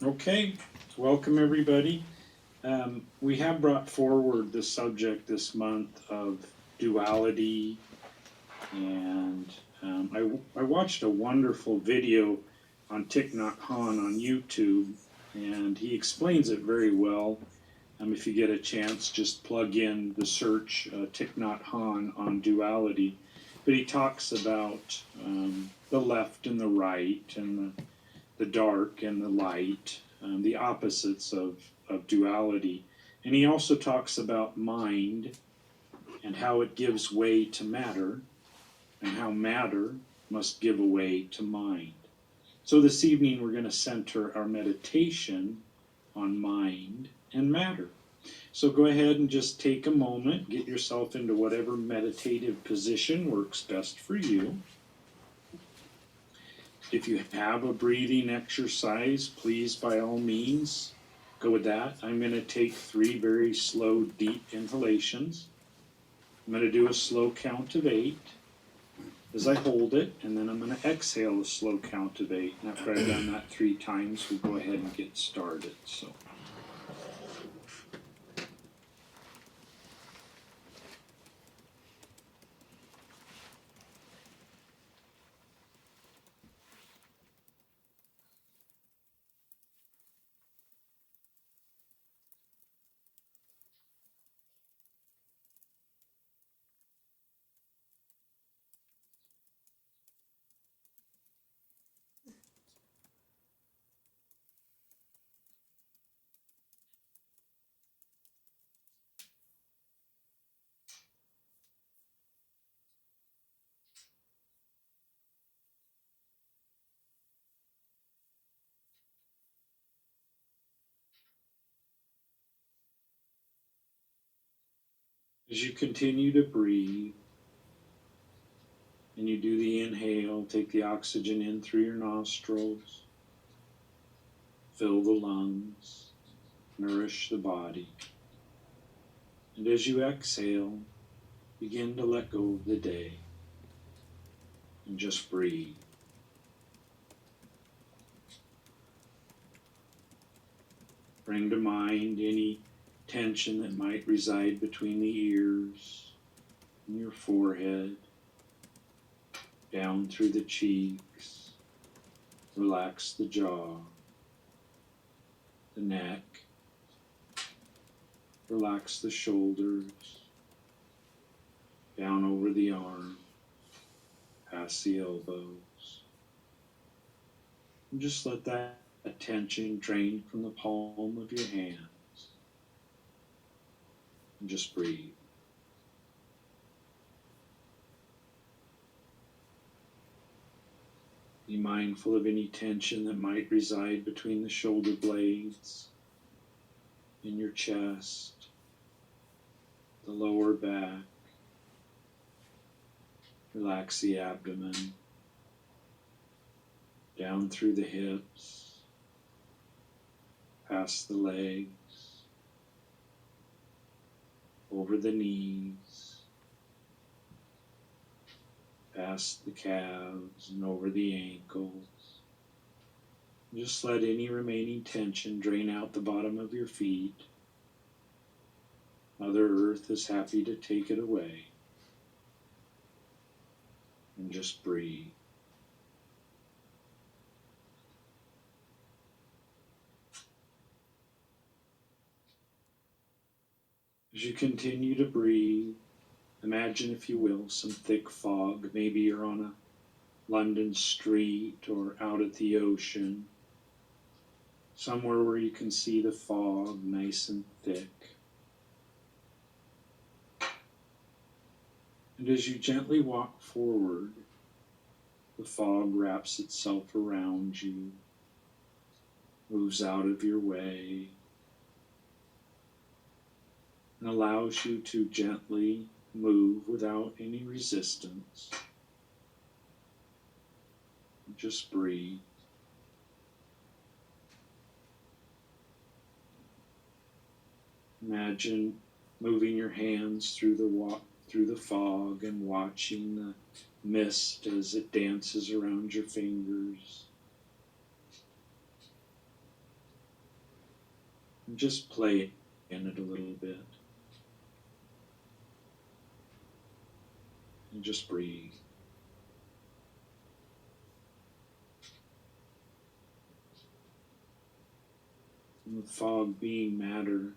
Okay, welcome everybody. We have brought forward the subject this month of duality, and I watched a wonderful video on Thich Nhat Hanh on YouTube, and he explains it very well. If you get a chance, just plug in the search Thich Nhat Hanh on duality. But he talks about the left and the right, and the dark and the light, the opposites of duality. And he also talks about mind and how it gives way to matter, and how matter must give way to mind. So this evening we're going to center our meditation on mind and matter. So go ahead and just take a moment, get yourself into whatever meditative position works best for you. If you have a breathing exercise, please by all means go with that. I'm going to take 3 very slow, deep inhalations. I'm going to do a slow count of 8 as I hold it, and then I'm going to exhale a slow count of 8. And after I've done that 3 times, we'll go ahead and get started. So. As you continue to breathe, and you do the inhale, take the oxygen in through your nostrils, fill the lungs, nourish the body. And as you exhale, begin to let go of the day and just breathe. Bring to mind any tension that might reside between the ears and your forehead, down through the cheeks. Relax the jaw, the neck. Relax the shoulders, down over the arm, past the elbows. And just let that tension drain from the palm of your hands. And just breathe. Be mindful of any tension that might reside between the shoulder blades, in your chest, the lower back. Relax the abdomen, down through the hips, past the legs, over the knees, past the calves and over the ankles. Just let any remaining tension drain out the bottom of your feet. Mother Earth is happy to take it away. And just breathe. As you continue to breathe, imagine, if you will, some thick fog. Maybe you're on a London street or out at the ocean, somewhere where you can see the fog nice and thick. And as you gently walk forward, the fog wraps itself around you, moves out of your way, and allows you to gently move without any resistance. Just breathe. Imagine moving your hands through the fog and watching the mist as it dances around your fingers. And just play in it a little bit. And just breathe. And with fog being matter,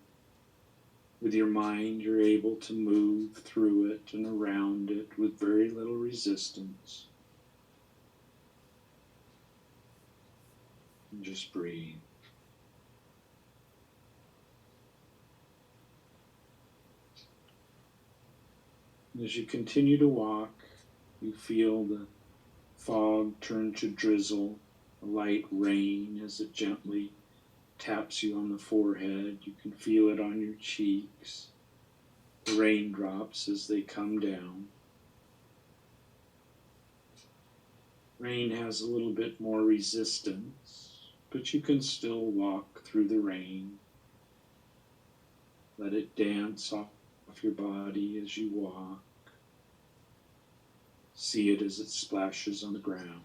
with your mind, you're able to move through it and around it with very little resistance. And just breathe. And as you continue to walk, you feel the fog turn to drizzle, a light rain as it gently taps you on the forehead. You can feel it on your cheeks, the raindrops as they come down. Rain has a little bit more resistance, but you can still walk through the rain. Let it dance off your body as you walk. See it as it splashes on the ground.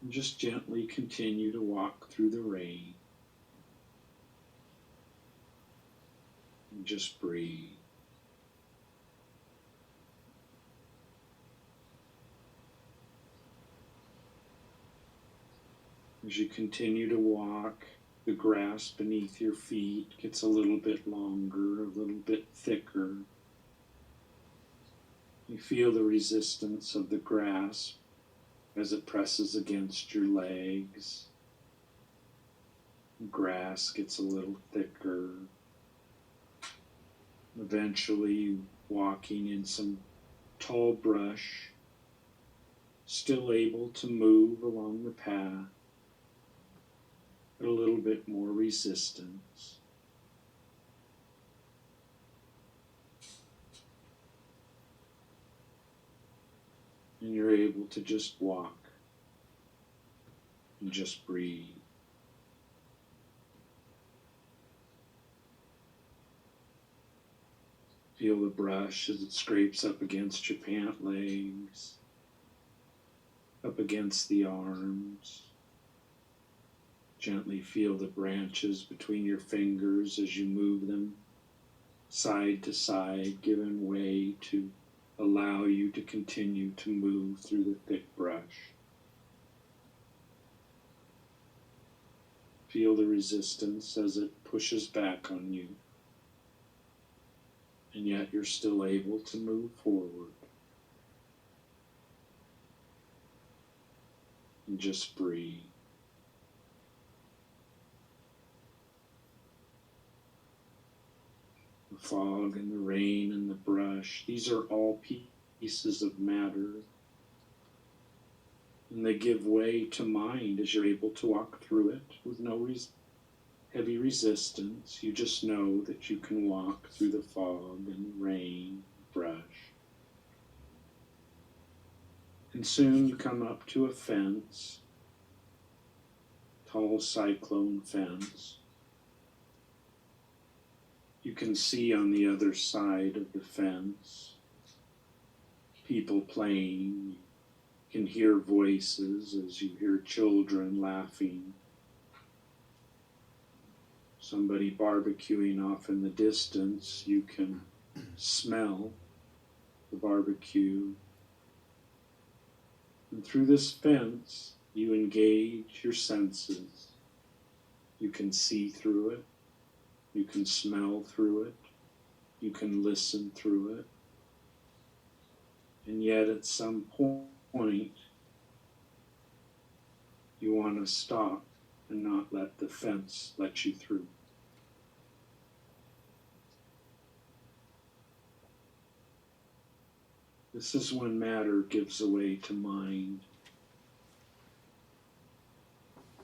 And just gently continue to walk through the rain. And just breathe. As you continue to walk, the grass beneath your feet gets a little bit longer, a little bit thicker. You feel the resistance of the grass as it presses against your legs. The grass gets a little thicker. Eventually, walking in some tall brush, still able to move along the path, but a little bit more resistance. And you're able to just walk and just breathe. Feel the brush as it scrapes up against your pant legs, up against the arms. Gently feel the branches between your fingers as you move them side to side, giving way to allow you to continue to move through the thick brush. Feel the resistance as it pushes back on you, and yet you're still able to move forward. And just breathe. The fog and the rain and the brush, these are all pieces of matter. And they give way to mind as you're able to walk through it with no heavy resistance. You just know that you can walk through the fog and the rain, brush. And soon you come up to a fence, tall cyclone fence. You can see on the other side of the fence people playing. You can hear voices as you hear children laughing. Somebody barbecuing off in the distance. You can smell the barbecue. And through this fence, you engage your senses. You can see through it. You can smell through it. You can listen through it. And yet at some point, you want to stop and not let the fence let you through. This is when matter gives way to mind.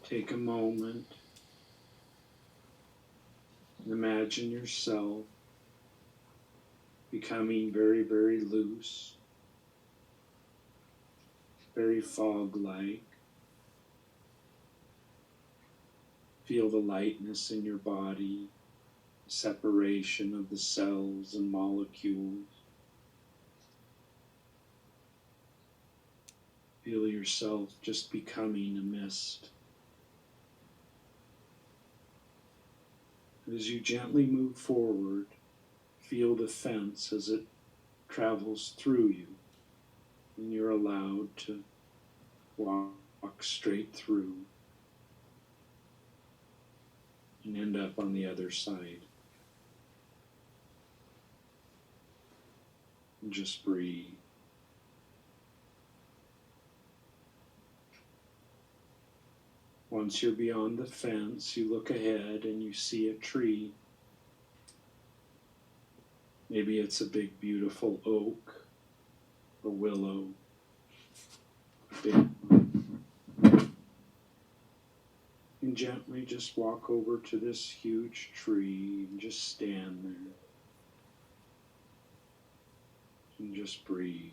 Take a moment. Imagine yourself becoming very, very loose, very fog-like. Feel the lightness in your body, separation of the cells and molecules. Feel yourself just becoming a mist. As you gently move forward, feel the fence as it travels through you, and you're allowed to walk straight through and end up on the other side. And just breathe. Once you're beyond the fence, you look ahead and you see a tree. Maybe it's a big, beautiful oak, a willow, a big one. And gently just walk over to this huge tree and just stand there. And just breathe.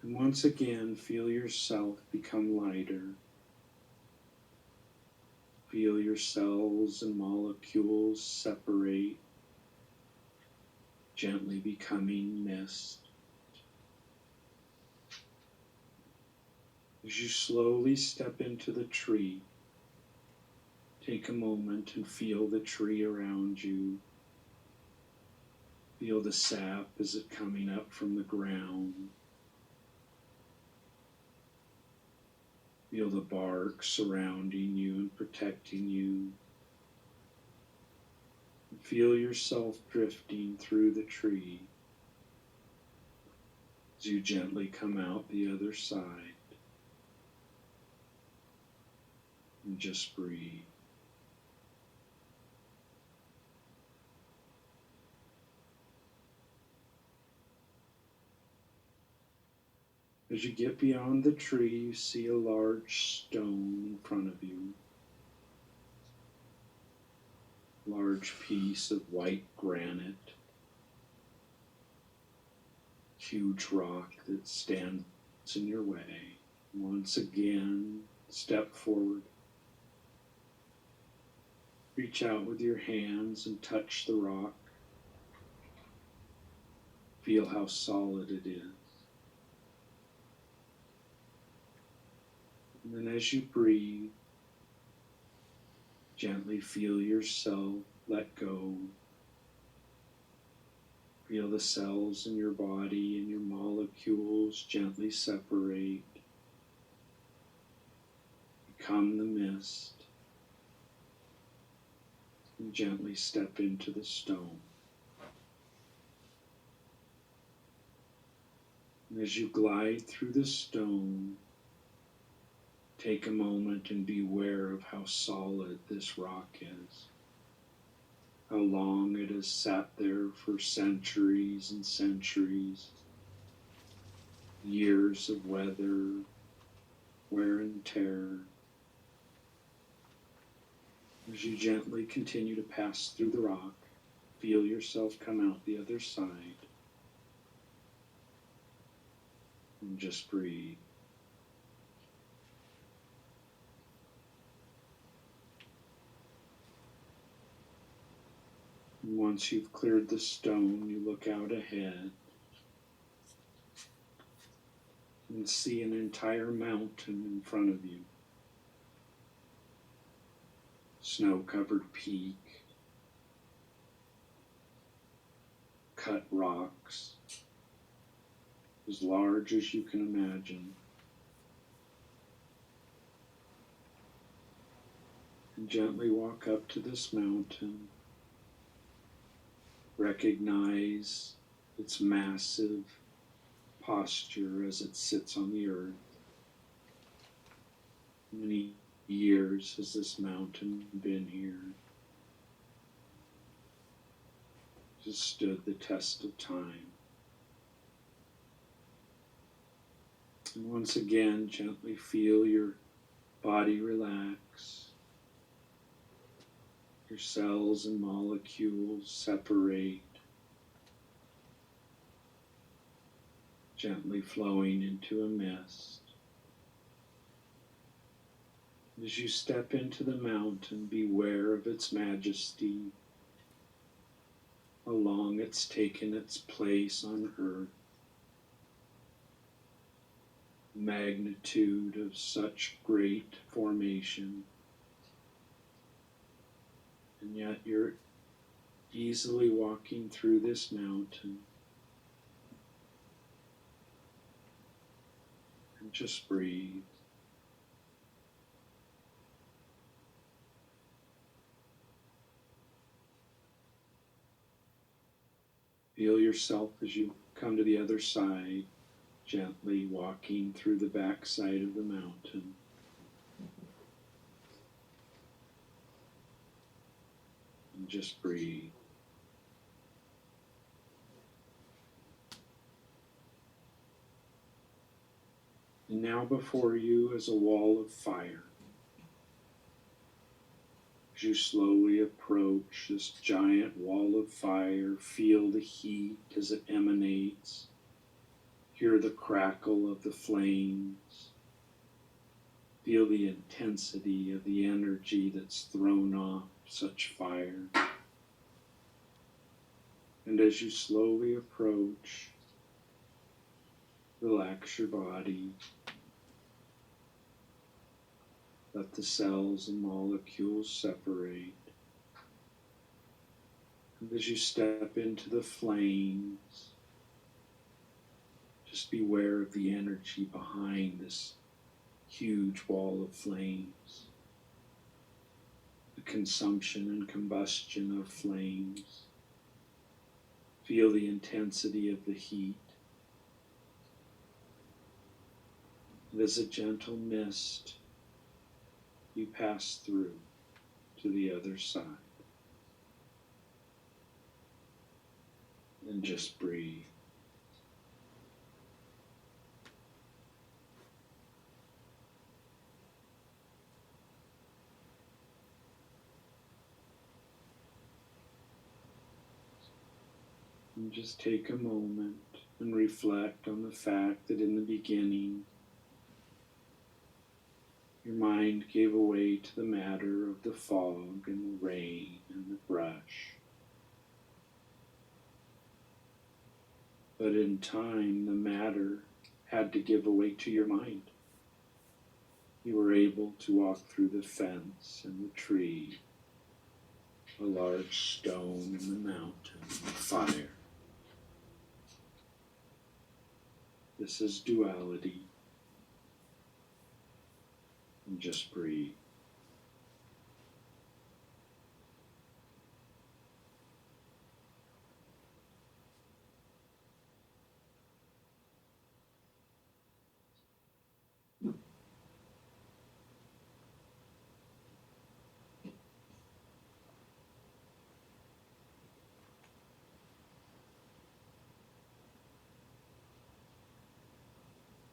And once again, feel yourself become lighter. Feel your cells and molecules separate, gently becoming mist. As you slowly step into the tree, take a moment and feel the tree around you. Feel the sap as it coming up from the ground. Feel the bark surrounding you and protecting you. Feel yourself drifting through the tree as you gently come out the other side. And just breathe. As you get beyond the tree, you see a large stone in front of you. A large piece of white granite. Huge rock that stands in your way. Once again, step forward. Reach out with your hands and touch the rock. Feel how solid it is. And then as you breathe, gently feel yourself let go. Feel the cells in your body and your molecules gently separate. Become the mist. And gently step into the stone. And as you glide through the stone, take a moment and be aware of how solid this rock is. How long it has sat there for centuries and centuries. Years of weather, wear and tear. As you gently continue to pass through the rock, feel yourself come out the other side. And just breathe. And once you've cleared the stone, you look out ahead and see an entire mountain in front of you. Snow-covered peak, cut rocks, as large as you can imagine. And gently walk up to this mountain. Recognize its massive posture as it sits on the earth. Many years has this mountain been here. Just stood the test of time. And once again, gently feel your body relax. Your cells and molecules separate, gently flowing into a mist. As you step into the mountain, beware of its majesty, how long it's taken its place on earth. magnitude of such great formation, and yet you're easily walking through this mountain. And just breathe. Feel yourself as you come to the other side, gently walking through the back side of the mountain. And just breathe. And now before you is a wall of fire. As you slowly approach this giant wall of fire, feel the heat as it emanates. Hear the crackle of the flames. Feel the intensity of the energy that's thrown off such fire. And as you slowly approach, relax your body. Let the cells and molecules separate. And as you step into the flames, just beware of the energy behind this huge wall of flames. The consumption and combustion of flames. Feel the intensity of the heat. And as a gentle mist, you pass through to the other side. And just breathe. And just take a moment and reflect on the fact that in the beginning, your mind gave way to the matter of the fog and the rain and the brush. But in time, the matter had to give way to your mind. You were able to walk through the fence and the tree, a large stone and the mountain, and fire. This is duality. And just breathe.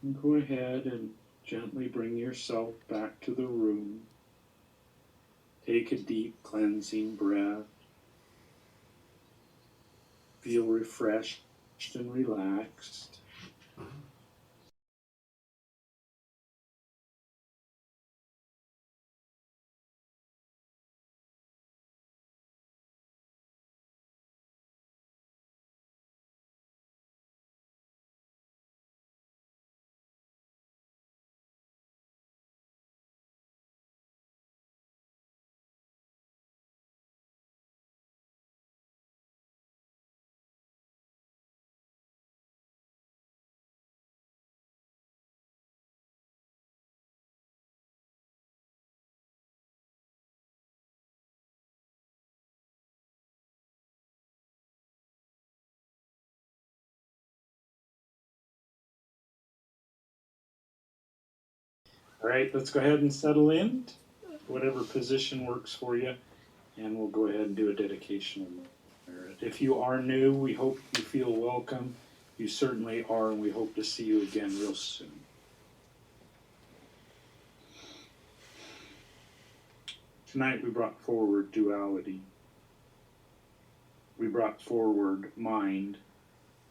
And go ahead and gently bring yourself back to the room. Take a deep cleansing breath. Feel refreshed and relaxed. All right, let's go ahead and settle in, whatever position works for you, and we'll go ahead and do a dedication. If you are new, we hope you feel welcome. You certainly are, and we hope to see you again real soon. Tonight we brought forward duality. We brought forward mind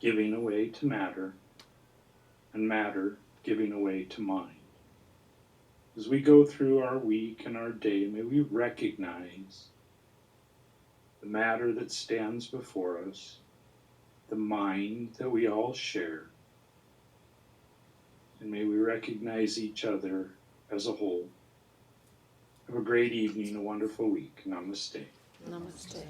giving away to matter, and matter giving away to mind. As we go through our week and our day, may we recognize the matter that stands before us, the mind that we all share, and may we recognize recognize each other as a whole. Have a great evening, a wonderful week. Namaste. Namaste.